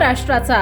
राष्ट्राचा।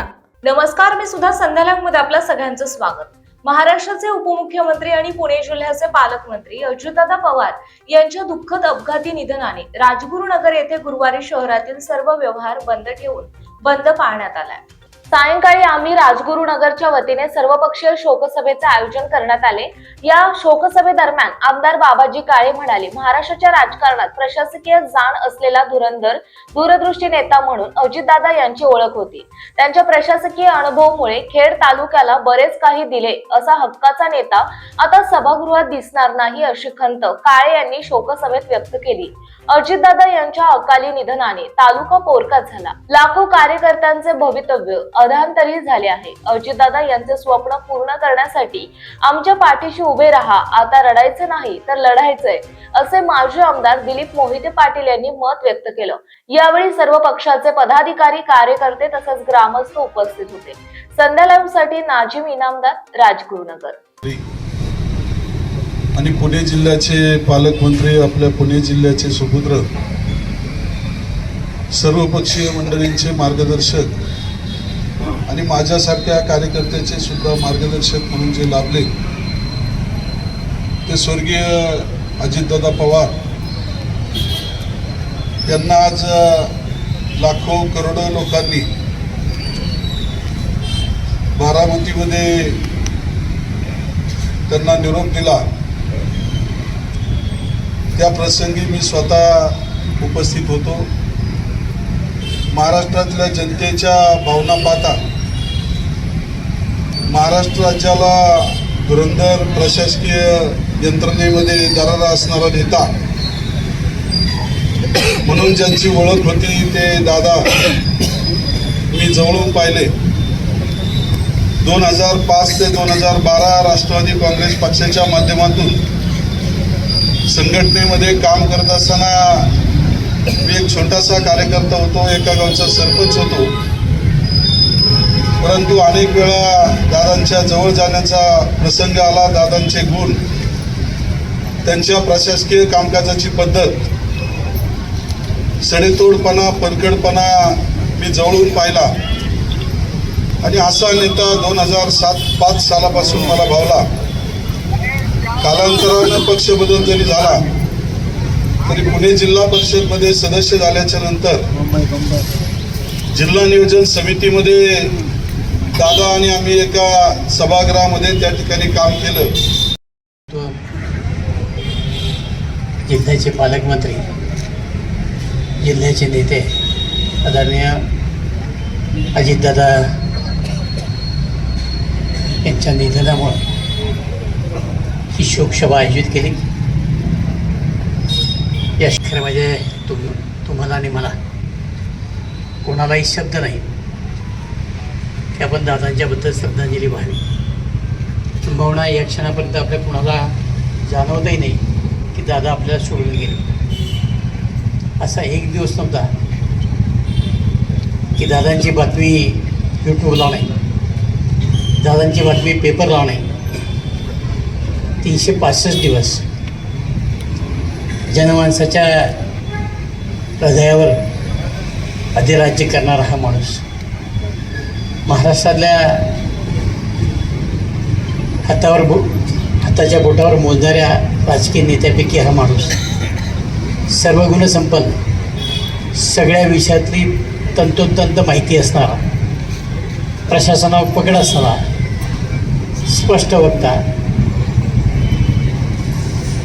नमस्कार, मी सुद्धा संध्याकाळमध्ये आपल्या सगळ्यांचं स्वागत। महाराष्ट्राचे उपमुख्यमंत्री आणि पुणे जिल्ह्याचे पालकमंत्री अजितदादा पवार यांच्या दुःखद अपघाती निधनाने राजगुरुनगर येथे गुरुवारी शहरातील सर्व व्यवहार बंद ठेवून बंद पाळण्यात आलाय। सायंकाळी आम्ही राजगुरुनगरच्या वतीने सर्वपक्षीय शोकसभेचे आयोजन करण्यात आले। या शोकसभेदरम्यान आमदार बाबाजी काळे म्हणाले, महाराष्ट्राच्या राजकारणात प्रशासकीय जाण असलेला धुरंधर दूरदृष्टी नेता म्हणून अजितदादा यांची ओळख होती। त्यांच्या प्रशासकीय अनुभवामुळे खेड तालुक्याला बरेच काही दिले असा हक्काचा नेता आता सभागृहात दिसणार नाही अशी खंत काळे यांनी शोकसभेत व्यक्त केली। अजितदादा यांच्या अकाली निधनाने तालुका पोरका झाला। लाखो कार्यकर्त्यांचे भवितव्य अधांतरी झाले आहे। अजितदादा यांचे स्वप्न पूर्ण करण्यासाठी आमच्या पाठीशी उभे राहा, आता रडायचं नाही तर लढायचंय असे माजी आमदार दिलीप मोहिते पाटील यांनी मत व्यक्त केलं। यावेळी सर्व पक्षाचे पदाधिकारी, कार्यकर्ते तसंच ग्रामस्थ उपस्थित होते। संध्या लाईव्ह साठी नाजिम इनामदार, राजगुरुनगर। आणि पुणे जिल्ह्याचे पालकमंत्री, आपल्या पुणे जिल्ह्याचे सुपुत्र, सर्वपक्षीय मंडळींचे मार्गदर्शक आणि माझ्यासारख्या कार्यकर्त्याचे सुद्धा मार्गदर्शक म्हणून जे लाभले ते स्वर्गीय अजितदादा पवार यांना आज लाखो करोडो लोकांनी बारामतीमध्ये त्यांना निरोप दिला। त्या प्रसंगी मी स्वतः उपस्थित होतो। महाराष्ट्रातल्या जनतेच्या भावना पाहता महाराष्ट्र राज्याला धुरंधर प्रशासकीय यंत्रणेमध्ये दरारा असणारा नेता म्हणून ज्यांची ओळख होती ते दादा मी जवळून पाहिले। 2005 ते 2012 राष्ट्रवादी काँग्रेस पक्षाच्या माध्यमातून संघटनेमध्ये काम करत असताना मी एक छोटासा कार्यकर्ता होतो, एका गावचा सरपंच होतो, परंतु अनेक वेळा दादांच्या जवळ जाण्याचा प्रसंग आला। दादांचे गुण, त्यांच्या प्रशासकीय कामकाजाची पद्धत, सडेतोडपणा, परखडपणा मी जवळून पाहिला आणि असा नेता 2005 सालापासून मला भावला। कालांतराने पक्ष बदल जरी झाला तरी पुणे जिल्हा परिषदमध्ये सदस्य झाल्याच्या नंतर जिल्हा नियोजन समितीमध्ये दादा आणि आम्ही एका सभागृहामध्ये त्या ठिकाणी काम केलं। जिल्ह्याचे पालकमंत्री, जिल्ह्याचे नेते आदरणीय अजितदादा यांच्या निधनामुळे ही शोकसभा आयोजित केली। या शिखरामध्ये तुम्हाला आणि मला कोणालाही शब्द नाही की आपण दादांच्याबद्दल श्रद्धांजली व्हावी। किंबहुना या क्षणापर्यंत आपल्या कुणाला जाणवतही नाही की दादा आपल्याला सोडून गेले। असा एक दिवस नव्हता की दादांची बातमी यूट्यूबला नाही, दादांची बातमी पेपरला नाही। 365 दिवस जनमानसाच्या हृदयावर अधिराज्य करणारा हा माणूस, महाराष्ट्रातल्या हाताच्या बोटावर मोजणाऱ्या राजकीय नेत्यापैकी हा माणूस, सर्व गुणसंपन्न, सगळ्या विषयातली तंतोतंत माहिती असणारा, प्रशासनावर पकड असणारा, स्पष्ट वक्ता,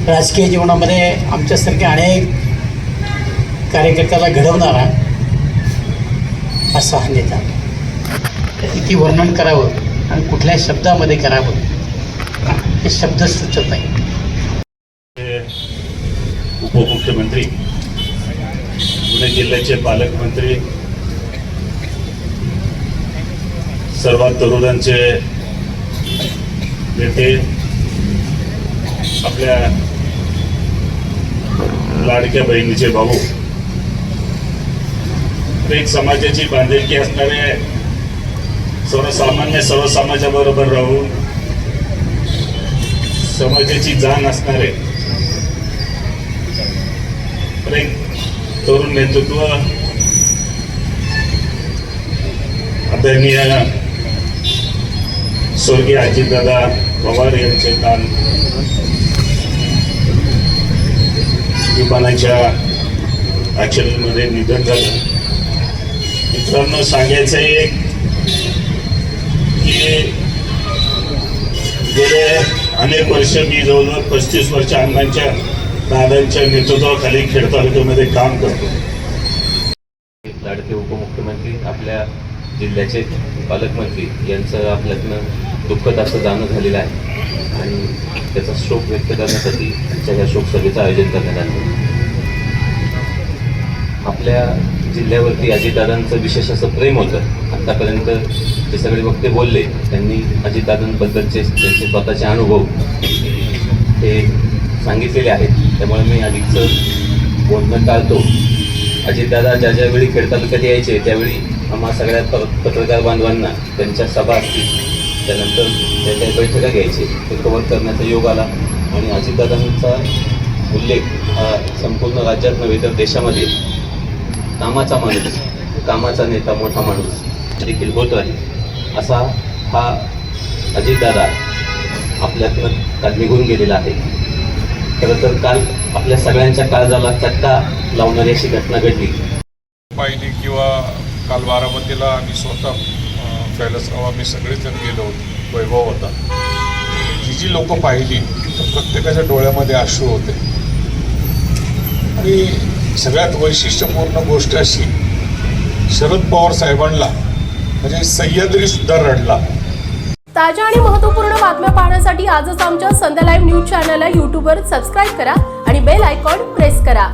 राजकीय जीवनामध्ये आमच्यासारख्या अनेक कार्यकर्त्याला घडवणारा असा हा नेता। किती वर्णन करावं आणि कुठल्या शब्दामध्ये करावं हे शब्द सुचत नाही। उपमुख्यमंत्री, पुणे जिल्ह्याचे पालकमंत्री, सर्वात तरुणांचे नेते, आपल्या लाडक्या बहिणीचे भाऊ, एक समाजाची बांधिलकी असणारे, सर्वसामान्य सर्व समाजाबरोबर राहून समाजाची जाण असणारे एक तरुण नेतृत्व आदरणीय स्वर्गीय अजितदादा पवार यांचे काल विमानाच्या ॲक्सिडेंटमध्ये निधन झालं. मित्रांनो, सांगायचं एक की गेले अनेक वर्ष मी जवळजवळ 35 वर्ष अण्णांच्या दादांच्या नेतृत्वाखाली खेड तालुक्यामध्ये काम करतो. लाडके उपमुख्यमंत्री आपल्या जिल्ह्याचे पालकमंत्री यांचं आपल्यातनं दुःखद असं जाणं झालेलं आहे आणि त्याचा शोक व्यक्त करण्यासाठी त्यांच्या ह्या शोकसभेचं आयोजन करण्यात आलं. आपल्या जिल्ह्यावरती अजितदादांचं विशेष असं प्रेम होतं. आत्तापर्यंत जे सगळे वक्ते बोलले त्यांनी अजितदादांबद्दलचे त्यांचे स्वतःचे अनुभव हे सांगितलेले आहेत. त्यामुळे मी अधिकचं बोलणं टाळतो. अजितदादा ज्या ज्यावेळी खेड तालुक्यात यायचे त्यावेळी आम्हा सगळ्या पत्रकार बांधवांना त्यांच्या सभा असतील त्यानंतर त्या काही बैठका घ्यायचे ते कव्हर करण्याचा योग आला आणि अजितदादांचा उल्लेख हा संपूर्ण राज्यात नव्हे तर देशामध्ये कामाचा माणूस, कामाचा नेता, मोठा माणूस देखील होत आहे. असा हा अजितदादा आपल्यातनं काल निघून गेलेला आहे. खरं तर काल आपल्या सगळ्यांच्या काळजाला चटका लावणारी अशी घटना घडली. पाहिली किंवा काल बारामतीला आम्ही स्वतः कैलासराव आम्ही सगळेजण गेलो होतो. वैभव होता. ही जी लोकं पाहिली तर प्रत्येकाच्या डोळ्यामध्ये अश्रू होते आणि सगळ्यात वैशिष्ट्यपूर्ण गोष्ट अशी, शरद पवार साहेबांना म्हणजे सह्याद्री सुद्धा रडला. ताज्या आणि महत्त्वपूर्ण बातम्या पाहण्यासाठी आजच आमच्या संध्या लाईव्ह न्यूज चॅनलला यूट्यूबवर सबस्क्राईब करा आणि बेल आयकॉन प्रेस करा.